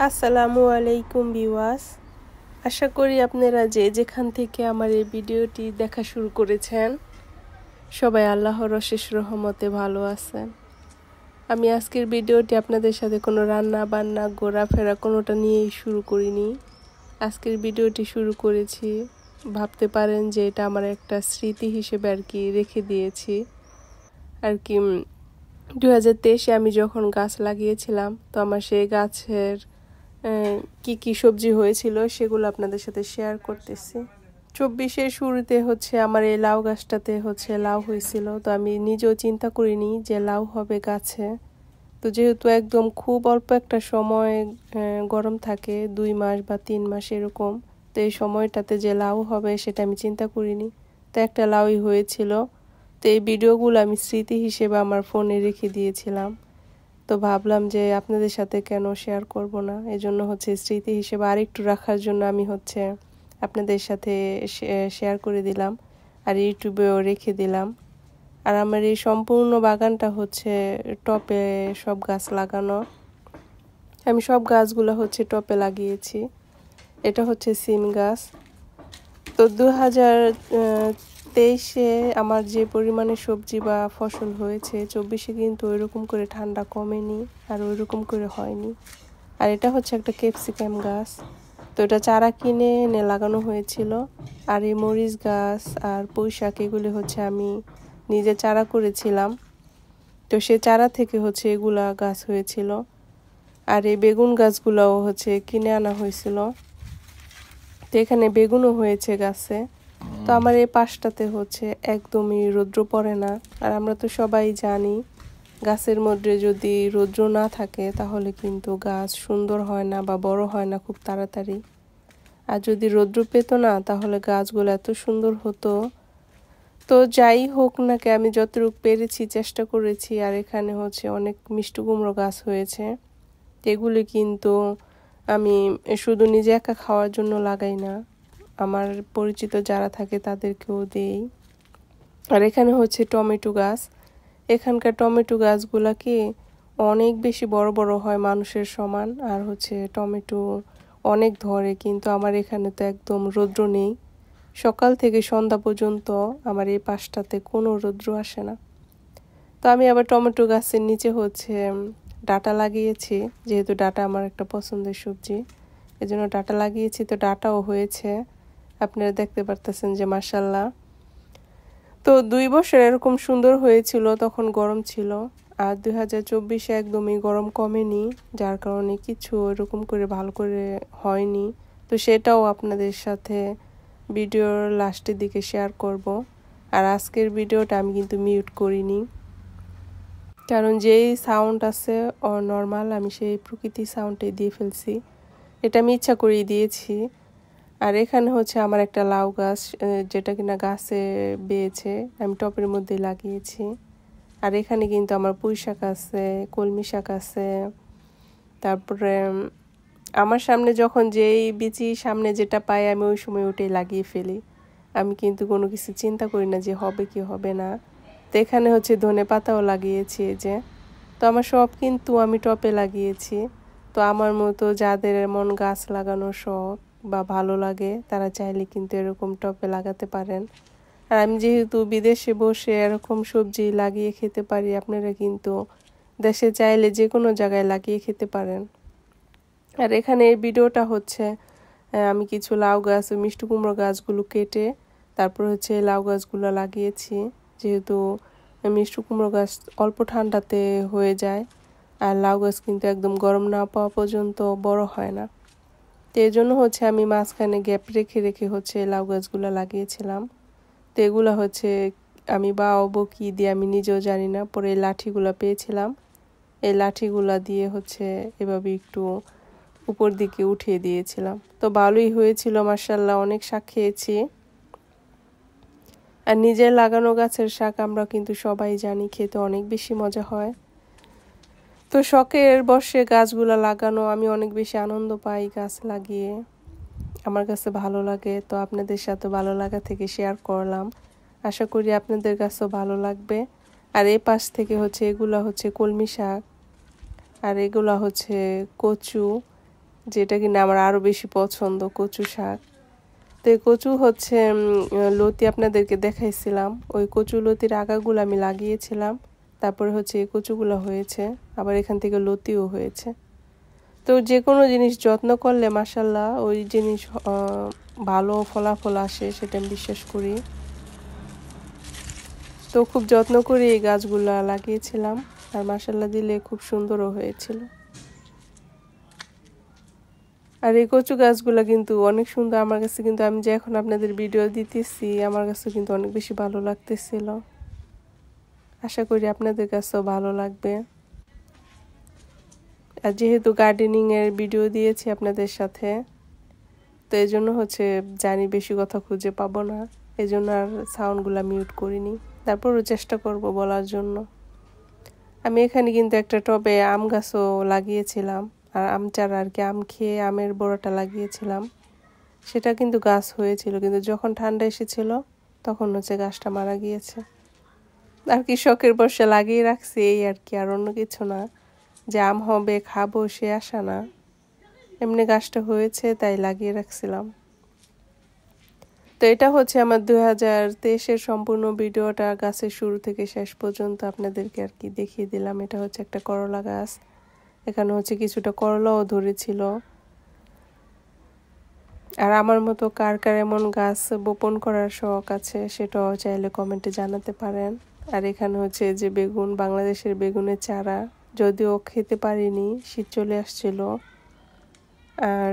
আসসালামু আলাইকুম ভিউয়ার্স। আশা করি আপনারা যেখান থেকে আমার এই ভিডিওটি দেখা শুরু করেছেন সবাই আল্লাহর অশেষ রহমতে ভালো আছেন। আমি আজকের ভিডিওটি আপনাদের সাথে কোনো রান্না বান্না ঘোরাফেরা কোনোটা নিয়েই শুরু করিনি। আজকের ভিডিওটি শুরু করেছি, ভাবতে পারেন যে এটা আমার একটা স্মৃতি হিসেবে আর কি রেখে দিয়েছি। আর কি 2023-এ আমি যখন গাছ লাগিয়েছিলাম, তো আমার সেই গাছের কি কি সবজি হয়েছিল সেগুলো আপনাদের সাথে শেয়ার করতেছি। 24-এর শুরুতে আমার এই লাউ গাছটাতে লাউ হয়েছিল, তো আমি নিজেও চিন্তা করিনি যে লাউ হবে গাছে। তো যেহেতু একদম খুব অল্প একটা সময় গরম থাকে, 2 মাস বা 3 মাস এরকম, তো এই সময়টাতে যে লাউ হবে সেটা আমি চিন্তা করিনি। তো একটা লাউই হয়েছিল। তো এই ভিডিওগুলো আমি স্মৃতি হিসেবে আমার ফোনে রেখে দিয়েছিলাম। তো ভাবলাম যে আপনাদের সাথে কেন শেয়ার করব না, এজন্য স্মৃতি হিসেবে আরেকটু রাখার জন্য আমি আপনাদের সাথে শেয়ার করে দিলাম আর ইউটিউবেও রেখে দিলাম। আর আমার এই সম্পূর্ণ বাগানটা টপে সব গাছ লাগানো। আমি সব গাছগুলো টপে লাগিয়েছি। এটা সিম গাছ। তো 2023-এ আমার যে পরিমাণে সবজি বা ফসল হয়েছে, 24-এ কিন্তু ওইরকম করে ঠান্ডা কমেনি আর ওইরকম করে হয়নি। আর এটা একটা ক্যাপসিকাম গাছ। তো এটা চারা কিনে এনে লাগানো হয়েছিল। আর এই মরিচ গাছ আর পুঁই শাক এগুলি আমি নিজে চারা করেছিলাম। তো সে চারা থেকে এগুলা গাছ হয়েছিল। আর এই বেগুন গাছগুলোও কিনে আনা হয়েছিল। তো এখানে বেগুনও হয়েছে গাছে। তো আমার এই পাশটাতে একদমই রৌদ্র পড়ে না। আর আমরা তো সবাই জানি গাছের মধ্যে যদি রৌদ্র না থাকে তাহলে কিন্তু গাছ সুন্দর হয় না বা বড় হয় না খুব তাড়াতাড়ি। আর যদি রৌদ্র পেত না তাহলে গাছগুলো এত সুন্দর হতো। তো যাই হোক না কে, আমি যতটুকু পেরেছি চেষ্টা করেছি। আর এখানে অনেক মিষ্টি কুমড়ো গাছ হয়েছে। এগুলি কিন্তু আমি শুধু নিজে একা খাওয়ার জন্য লাগাই না, আমার পরিচিত যারা থাকে তাদেরকেও দেই। আর এখানে টমেটো গাছ। এখানকার টমেটো গাছগুলা কি অনেক বেশি বড় বড় হয়, মানুষের সমান। আর টমেটো অনেক ধরে, কিন্তু আমার এখানে তো একদম রৌদ্র নেই। সকাল থেকে সন্ধ্যা পর্যন্ত আমার এই পাশটাতে কোনো রৌদ্র আসে না। তো আমি আবার টমেটো গাছের নিচে ডাঁটা লাগিয়েছি, যেহেতু ডাঁটা আমার একটা পছন্দের সবজি, এজন্য ডাঁটা লাগিয়েছি। তো ডাঁটাও হয়েছে, আপনারা দেখতে পারতেছেন যে মাশাআল্লাহ। তো 2 বছর এরকম সুন্দর হয়েছিল, তখন গরম ছিল। আর 2024-এ একদমই গরম কমেনি, যার কারণে কিছু এরকম করে ভালো করে হয়নি। তো সেটাও আপনাদের সাথে ভিডিওর লাস্টের দিকে শেয়ার করব। আর আজকের ভিডিওটা আমি কিন্তু মিউট করিনি, কারণ যেই সাউন্ড আছে নর্মাল আমি সেই প্রকৃতি সাউন্ডটাই দিয়ে ফেলছি। এটা আমি ইচ্ছা করেই দিয়েছি। আর এখানে আমার একটা লাউ গাছ, যেটা কিনা গাছে বেয়েছে, আমি টপের মধ্যে লাগিয়েছি। আর এখানে কিন্তু আমার পুঁই শাক আছে, কলমি শাক আছে। তারপরে আমার সামনে যখন যেই বিচি সামনে যেটা পাই আমি ওই সময় ওটাই লাগিয়ে ফেলি। আমি কিন্তু কোনো কিছু চিন্তা করি না যে হবে কি হবে না। তো এখানে ধনে পাতাও লাগিয়েছি এই যে। তো আমার সব কিন্তু আমি টপে লাগিয়েছি। তো আমার মতো যাদের এমন গাছ লাগানোর শখ বা ভালো লাগে তারা চাইলে কিন্তু এরকম টপে লাগাতে পারেন। আর আমি যেহেতু বিদেশে বসে এরকম সবজি লাগিয়ে খেতে পারি, আপনারা কিন্তু দেশে চাইলে যে কোনো জায়গায় লাগিয়ে খেতে পারেন। আর এখানে এই ভিডিওটা আমি কিছু লাউ গাছ ও মিষ্টি কুমড়ো গাছগুলো কেটে তারপর লাউ গাছগুলো লাগিয়েছি, যেহেতু মিষ্টি কুমড়ো গাছ অল্প ঠান্ডাতে হয়ে যায়। আর লাউ গাছ কিন্তু একদম গরম না পাওয়া পর্যন্ত বড় হয় না। তো এই জন্য আমি মাঝখানে গ্যাপ রেখে রেখে লাউ গাছগুলো লাগিয়েছিলাম। তো এগুলো আমি বাওয়াবো কি দিয়ে আমি নিজেও জানি না। পরে এই লাঠিগুলো পেয়েছিলাম, এই লাঠিগুলা দিয়ে এভাবে একটু উপর দিকে উঠিয়ে দিয়েছিলাম। তো ভালোই হয়েছিল মাশাআল্লাহ, অনেক শাক খেয়েছি। আর নিজের লাগানো গাছের শাক আমরা কিন্তু সবাই জানি খেতে অনেক বেশি মজা হয়। তো শখের বশে গাছগুলা লাগানো, আমি অনেক বেশি আনন্দ পাই গাছ লাগিয়ে, আমার কাছে ভালো লাগে। তো আপনাদের সাথে ভালো লাগা থেকে শেয়ার করলাম, আশা করি আপনাদের কাছেও ভালো লাগবে। আর এই পাশ থেকে এগুলা কলমি শাক, আর এগুলা কচু, যেটা কিনা আমার আরও বেশি পছন্দ, কচু শাক। তো এই কচু হচ্ছে লতি আপনাদেরকে দেখাইছিলাম, ওই কচু লতির আগাগুলো আমি লাগিয়েছিলাম, তারপরে হচ্ছে এই কচুগুলো হয়েছে, আবার এখান থেকে লতিও হয়েছে। তো যে কোনো জিনিস যত্ন করলে মাশাআল্লাহ ওই জিনিস ভালো ফলাফল আসে, সেটা আমি বিশ্বাস করি। তো খুব যত্ন করে এই গাছগুলা লাগিয়েছিলাম, আর মাশাআল্লাহ দিলে খুব সুন্দরও হয়েছিল। আর এই কচু গাছগুলা কিন্তু অনেক সুন্দর আমার কাছে, কিন্তু আমি যে এখন আপনাদের ভিডিও দিতেছি আমার কাছে কিন্তু অনেক বেশি ভালো লাগতেছিল। আশা করি আপনাদের কাছেও ভালো লাগবে। আর যেহেতু গার্ডেনিং এর ভিডিও দিয়েছি আপনাদের সাথে, তো এই জন্য হচ্ছে জানি বেশি কথা খুঁজে পাবো না, এই জন্য আর সাউন্ডগুলা মিউট করিনি। তারপরও চেষ্টা করব বলার জন্য। আমি এখানে কিন্তু একটা টবে আম গাছও লাগিয়েছিলাম, আর আম চারা আর কি, আম খেয়ে আমের বড়াটা লাগিয়েছিলাম। সেটা কিন্তু গাছ হয়েছিল, কিন্তু যখন ঠান্ডা এসেছিল তখন হচ্ছে গাছটা মারা গিয়েছে। আর কি শখের বসে লাগিয়ে রাখছি এই আর কি, আর অন্য কিছু না, যে আম হবে খাবো সে আশা না, এমনি গাছটা হয়েছে তাই লাগিয়ে রাখছিলাম। তো এটা হচ্ছে আমার 2023-এর সম্পূর্ণ ভিডিওটা, গাছের শুরু থেকে শেষ পর্যন্ত আপনাদেরকে আর কি দেখিয়ে দিলাম। এটা হচ্ছে একটা করলা গাছ, এখানে হচ্ছে কিছুটা করলাও ধরেছিল। আর আমার মতো কার কার এমন গাছ বপন করার শখ আছে সেটাও চাইলে কমেন্টে জানাতে পারেন। আর এখানে হচ্ছে যে বেগুন, বাংলাদেশের বেগুনের চারা, যদিও খেতে পারিনি, শীত চলে আসছিল। আর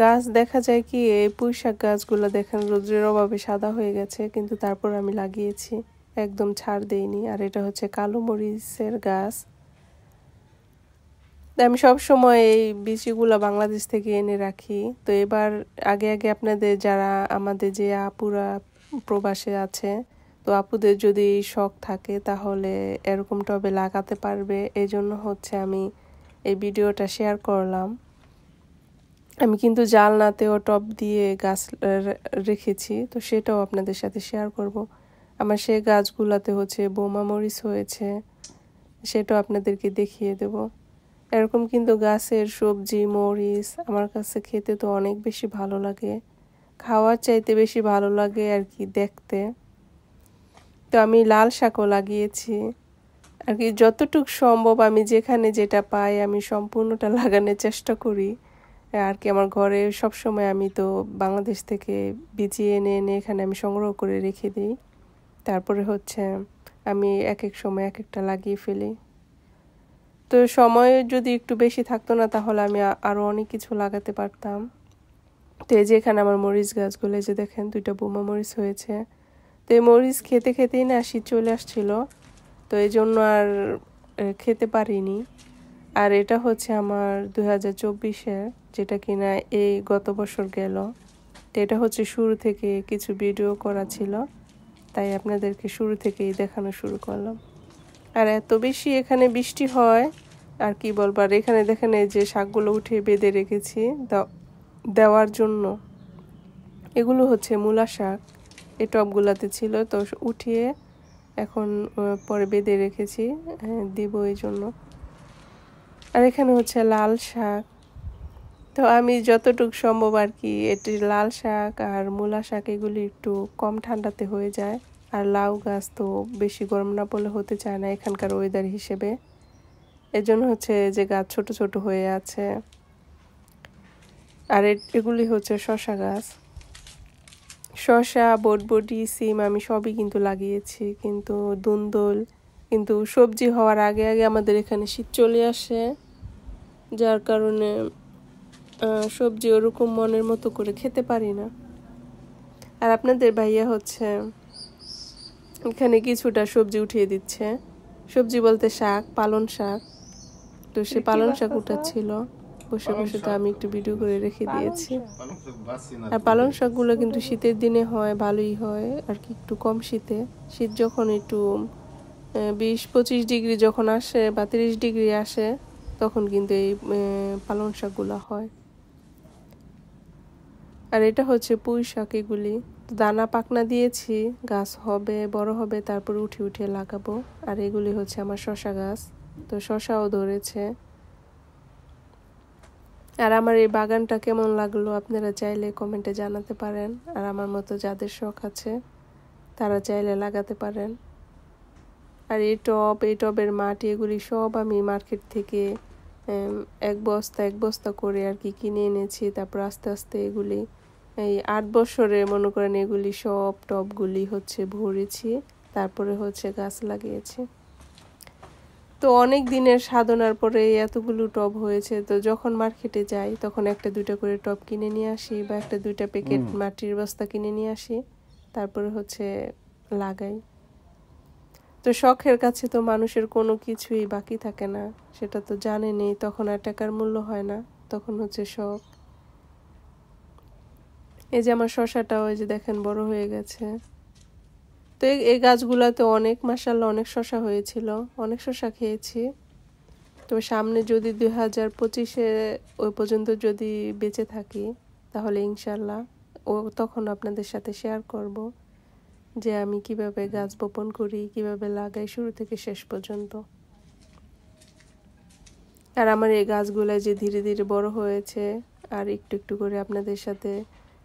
গাছ দেখা যায় কি, এই পুঁই শাক গাছগুলো দেখেন রোদ্রের অভাবে সাদা হয়ে গেছে, কিন্তু তারপর আমি লাগিয়েছি, একদম ছাড় দেইনি। আর এটা হচ্ছে কালো মরিচের গাছ। আমি সব সময় এই বীজগুলো বাংলাদেশ থেকে এনে রাখি। তো এবার আগে আপনাদের যারা আমাদের যে আপুরা প্রবাসে আছে, তো আপুদের যদি শখ থাকে তাহলে এরকম টবে লাগাতে পারবে, এই জন্য হচ্ছে আমি এই ভিডিওটা শেয়ার করলাম। আমি কিন্তু জালনাতেও টব দিয়ে গাছ রেখেছি, তো সেটাও আপনাদের সাথে শেয়ার করব। আমার সেই গাছগুলোতে হচ্ছে বোমা মরিচ হয়েছে, সেটাও আপনাদেরকে দেখিয়ে দেব। এরকম কিন্তু গাছের সবজি মরিচ আমার কাছে খেতে তো অনেক বেশি ভালো লাগে, খাওয়ার চাইতে বেশি ভালো লাগে আর কি দেখতে। তো আমি লাল শাকও লাগিয়েছি আর কি, যতটুকু সম্ভব আমি যেখানে যেটা পাই আমি সম্পূর্ণটা লাগানোর চেষ্টা করি আর কি। আমার ঘরে সব সময় আমি তো বাংলাদেশ থেকে বিচিয়ে এনে এনে এখানে আমি সংগ্রহ করে রেখে দিই, তারপরে হচ্ছে আমি এক এক সময় এক একটা লাগিয়ে ফেলি। তো সময় যদি একটু বেশি থাকতো না তাহলে আমি আরও অনেক কিছু লাগাতে পারতাম। তো এই যে এখানে আমার মরিচ গাছগুলো যে দেখেন 2টা বোমা মরিচ হয়েছে। তো এই মরিচ খেতে খেতেই না শীত চলে আসছিল, তো এই জন্য আর খেতে পারিনি। আর এটা হচ্ছে আমার 2024-এর, যেটা কিনা এই গত বছর গেল। তো এটা হচ্ছে শুরু থেকে কিছু ভিডিও করা ছিল, তাই আপনাদেরকে শুরু থেকেই দেখানো শুরু করলাম। আর এত বেশি এখানে বৃষ্টি হয় আর কি বলবার, এখানে দেখেন এই যে শাকগুলো উঠে বেঁধে রেখেছি দেওয়ার জন্য। এগুলো হচ্ছে মূলা শাক, এই টবগুলাতে ছিল, তো উঠিয়ে এখন পরে বেঁধে রেখেছি দিব এই জন্য। আর এখানে হচ্ছে লাল শাক, তো আমি যতটুকু সম্ভব আর কি এটি লাল শাক আর মূলা শাক এগুলি একটু কম ঠান্ডাতে হয়ে যায়। আর লাউ গাছ তো বেশি গরম না পড়লে হতে চায় না এখানকার ওয়েদার হিসেবে, এজন্য হচ্ছে যে গাছ ছোট ছোট হয়ে আছে। আর এগুলি হচ্ছে শসা গাছ, শসা বটবটি সিম আমি সবই কিন্তু লাগিয়েছি, কিন্তু দুন্দল, কিন্তু সবজি হওয়ার আগে আগে আমাদের এখানে শীত চলে আসে, যার কারণে সবজি ওরকম মনের মতো করে খেতে পারি না। আর আপনাদের ভাইয়া হচ্ছে এখানে কিছুটা সবজি উঠিয়ে দিচ্ছে, সবজি বলতে শাক, পালং শাক। তো সে পালং শাক উঠাচ্ছিল বসে বসে, তো আমি একটু ভিডিও করে রেখে দিয়েছি। আর পালং শাকগুলো কিন্তু শীতের দিনে হয়, ভালোই হয় আর কি, একটু কম শীতে। শীত যখন একটু 20-25 ডিগ্রি যখন আসে বা 30 ডিগ্রি আসে তখন কিন্তু এই পালং শাকগুলো হয়। আর এটা হচ্ছে পুঁই শাক, এগুলি দানা পাকনা দিয়েছি, গাছ হবে বড় হবে তারপর উঠিয়ে লাগাবো। আর এগুলি হচ্ছে আমার শসা গাছ, তো শসাও ধরেছে। আর আমার এই বাগানটা কেমন লাগলো আপনারা চাইলে কমেন্টে জানাতে পারেন। আর আমার মতো যাদের শখ আছে তারা চাইলে লাগাতে পারেন। আর এই টবের মাটি এগুলি সব আমি মার্কেট থেকে এক বস্তা করে আর কি কিনে এনেছি। তারপর আস্তে আস্তে এগুলি এই 8 বছরে মনে করেন এগুলি সব টবগুলি হচ্ছে ভরেছি, তারপরে হচ্ছে গাছ লাগিয়েছি। তো অনেক দিনের সাধনার পরে এতগুলো টব হয়েছে। তো যখন মার্কেটে যাই তখন একটা দুইটা করে টব কিনে নিয়ে আসি বা একটা দুইটা প্যাকেট মাটির বস্তা কিনে নিয়ে আসি, তারপরে হচ্ছে লাগাই। তো শখের কাছে তো মানুষের কোনো কিছুই বাকি থাকে না, সেটা তো জানেনই। তখন আর টাকার মূল্য হয় না, তখন হচ্ছে শখ। এই যে আমার শসাটাও এই যে দেখেন বড় হয়ে গেছে। তো এই গাছগুলাতে অনেক মাশাআল্লাহ অনেক শসা হয়েছিল, অনেক শসা খেয়েছি। তো সামনে যদি 2025-এ ওই পর্যন্ত যদি বেঁচে থাকি তাহলে ইনশাল্লাহ তখন আপনাদের সাথে শেয়ার করব যে আমি কিভাবে গাছ বপন করি, কিভাবে লাগাই শুরু থেকে শেষ পর্যন্ত। আর আমার এই গাছগুলা যে ধীরে ধীরে বড় হয়েছে আর একটু একটু করে আপনাদের সাথে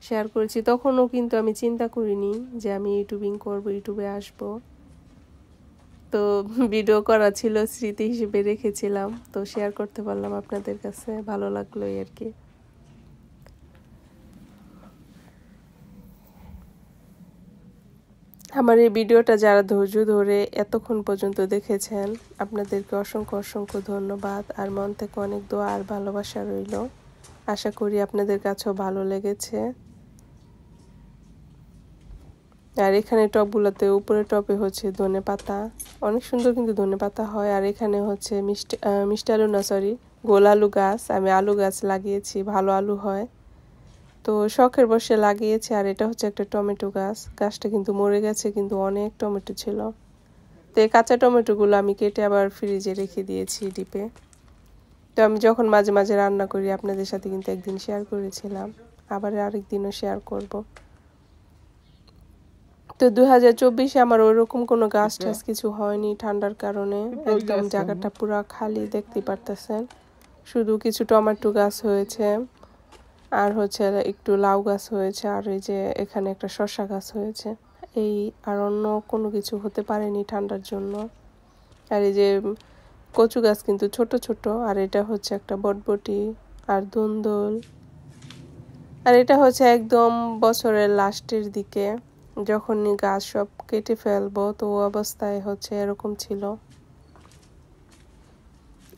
শেয়ার করেছি, তখনও কিন্তু আমি চিন্তা করিনি যে আমি ইউটিউবিং করব, ইউটিউবে আসব। তো ভিডিও করা ছিল, স্মৃতি হিসেবে রেখেছিলাম, তো শেয়ার করতে পারলাম আপনাদের কাছে, ভালো লাগলো আর কি। আমার এই ভিডিওটা যারা ধৈর্য ধরে এতক্ষণ পর্যন্ত দেখেছেন আপনাদেরকে অসংখ্য অসংখ্য ধন্যবাদ। আর মন থেকে অনেক দোয়া আর ভালোবাসা রইল। আশা করি আপনাদের কাছেও ভালো লেগেছে। আর এখানে টবগুলোতে উপরে টবে হচ্ছে ধনেপাতা, অনেক সুন্দর কিন্তু ধনেপাতা হয়। আর এখানে হচ্ছে মিষ্টি আলু না সরি গোল আলু গাছ, আমি আলু গাছ লাগিয়েছি, ভালো আলু হয়, তো শখের বসে লাগিয়েছি। আর এটা হচ্ছে একটা টমেটো গাছ, গাছটা কিন্তু মরে গেছে, কিন্তু অনেক টমেটো ছিল। তো এই কাঁচা টমেটোগুলো আমি কেটে আবার ফ্রিজে রেখে দিয়েছি ডিপে। তো আমি যখন মাঝে মাঝে রান্না করি আপনাদের সাথে কিন্তু একদিন শেয়ার করেছিলাম, আবার আরেকদিনও শেয়ার করব। তো 2024-এ আমার ওইরকম কোনো গাছ টাছ কিছু হয়নি ঠান্ডার কারণে, একদম জায়গাটা পুরো খালি দেখতে পারতেছেন। শুধু কিছু টমেটো গাছ হয়েছে, আর হচ্ছে একটু লাউ গাছ হয়েছে, আর এই যে এখানে একটা শসা গাছ হয়েছে, এই আর অন্য কোনো কিছু হতে পারেনি ঠান্ডার জন্য। আর এই যে কচু গাছ কিন্তু ছোট ছোট, আর এটা হচ্ছে একটা বটবটি আর ধুন্দুল। আর এটা হচ্ছে একদম বছরের লাস্টের দিকে যখনই গাছ সব কেটে ফেলবো, তো অবস্থায় হচ্ছে এরকম ছিল।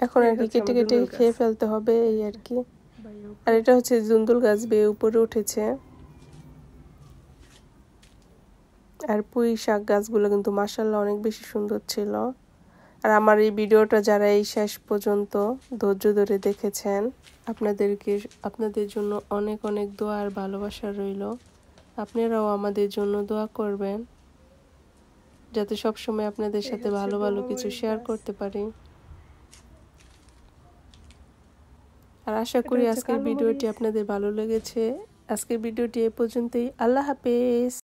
এখন আর কি কেটে কেটে খেয়ে ফেলতে হবে এই আর কি। আর এটা হচ্ছে ধুন্দুল গাছ বেয়ে উপরে উঠেছে। আর পুঁই শাক গাছগুলো কিন্তু মাশাআল্লাহ অনেক বেশি সুন্দর ছিল। আর আমার এই ভিডিওটা যারা এই শেষ পর্যন্ত ধৈর্য ধরে দেখেছেন, আপনাদের জন্য অনেক অনেক দোয়া আর ভালোবাসা রইল। আপনারাও আমাদের জন্য দোয়া করবেন যাতে সবসময় আপনাদের সাথে ভালো ভালো কিছু শেয়ার করতে পারি। আর আশা করি আজকের ভিডিওটি আপনাদের ভালো লেগেছে। আজকের ভিডিওটি এ পর্যন্তই। আল্লাহ হাফেজ।